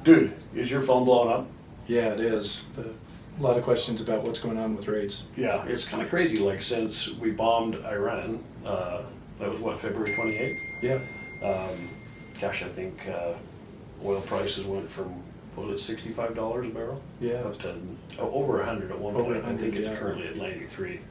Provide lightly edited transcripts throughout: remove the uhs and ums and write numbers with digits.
Dude, is your phone blowing up? Yeah, it is. A lot of questions about what's going on with rates. Yeah, it's kind of crazy. Like since we bombed Iran, that was what, February 28th? Yeah. Gosh, I think oil prices went from, what was it, $65 a barrel? Yeah. Up to over 100 at one Over point. I 100, think it's yeah. currently at 93.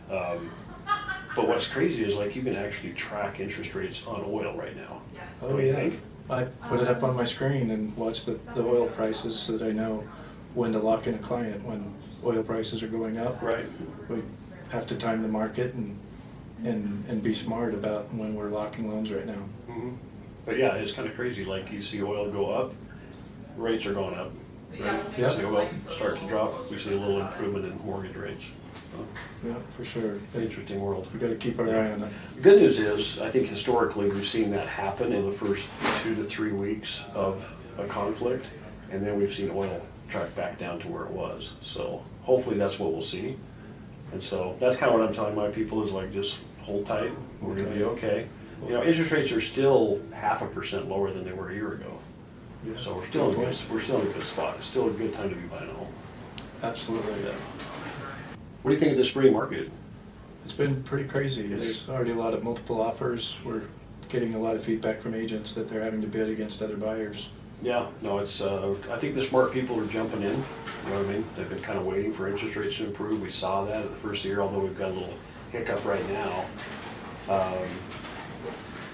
But what's crazy is like you can actually track interest rates on oil right now. Oh, Don't you yeah. think? I put it up on my screen and watch the oil prices so that I know when to lock in a client when oil prices are going up. Right. We have to time the market and be smart about when we're locking loans right now. Mm-hmm. But yeah, it's kind of crazy. Like you see oil go up, rates are going up. Right? You Yeah. see oil start to drop, we see a little improvement in mortgage rates. So, Yeah, for sure. interesting world. We got to keep our eye on it. The good news is, I think historically we've seen that happen in the first 2 to 3 weeks of a conflict, and then we've seen oil track back down to where it was. So hopefully that's what we'll see. And so that's kind of what I'm telling my people is like just hold tight. We're going to be okay. You know, interest rates are still 0.5% lower than they were a year ago. Yeah. So we're still in a good spot. It's still a good time to be buying a home. Absolutely. Yeah. What do you think of the spring market? It's been pretty crazy. Yes. There's already a lot of multiple offers. We're getting a lot of feedback from agents that they're having to bid against other buyers. Yeah, no, it's, I think the smart people are jumping in, you know what I mean? They've been kind of waiting for interest rates to improve. We saw that at the first year, although we've got a little hiccup right now.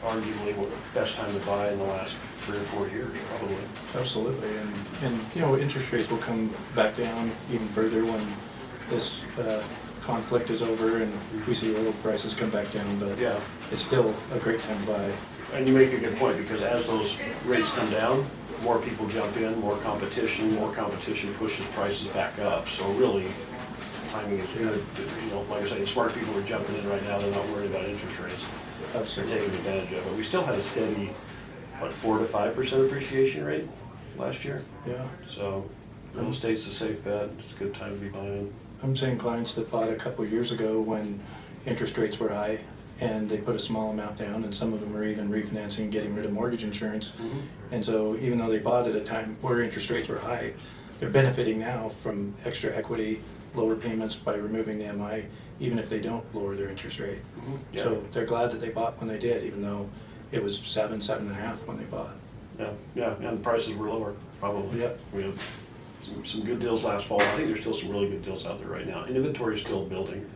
Arguably, the best time to buy in the last 3 or 4 years, probably. Absolutely, and you know, interest rates will come back down even further when this conflict is over and we see oil prices come back down, but Yeah, it's still a great time to buy. and you make a good point, because as those rates come down, more people jump in, more competition pushes prices back up. So really, timing is good. You know, like I say, smart people are jumping in right now. They're not worried about interest rates. They're Absolutely. taking advantage of it. We still had a steady, what, 4 to 5% appreciation rate last year. Yeah. So real estate's a safe bet. It's a good time to be buying. I'm seeing clients that bought a couple years ago when interest rates were high and they put a small amount down, and some of them are even refinancing and getting rid of mortgage insurance. And so even though they bought at a time where interest rates were high, they're benefiting now from extra equity, lower payments by removing the MI, even if they don't lower their interest rate. Yeah. So they're glad that they bought when they did, even though it was 7.5 when they bought. Yeah, and the prices were lower, probably. Yep. We had some good deals last fall. I think there's still some really good deals out there right now. And inventory is still building.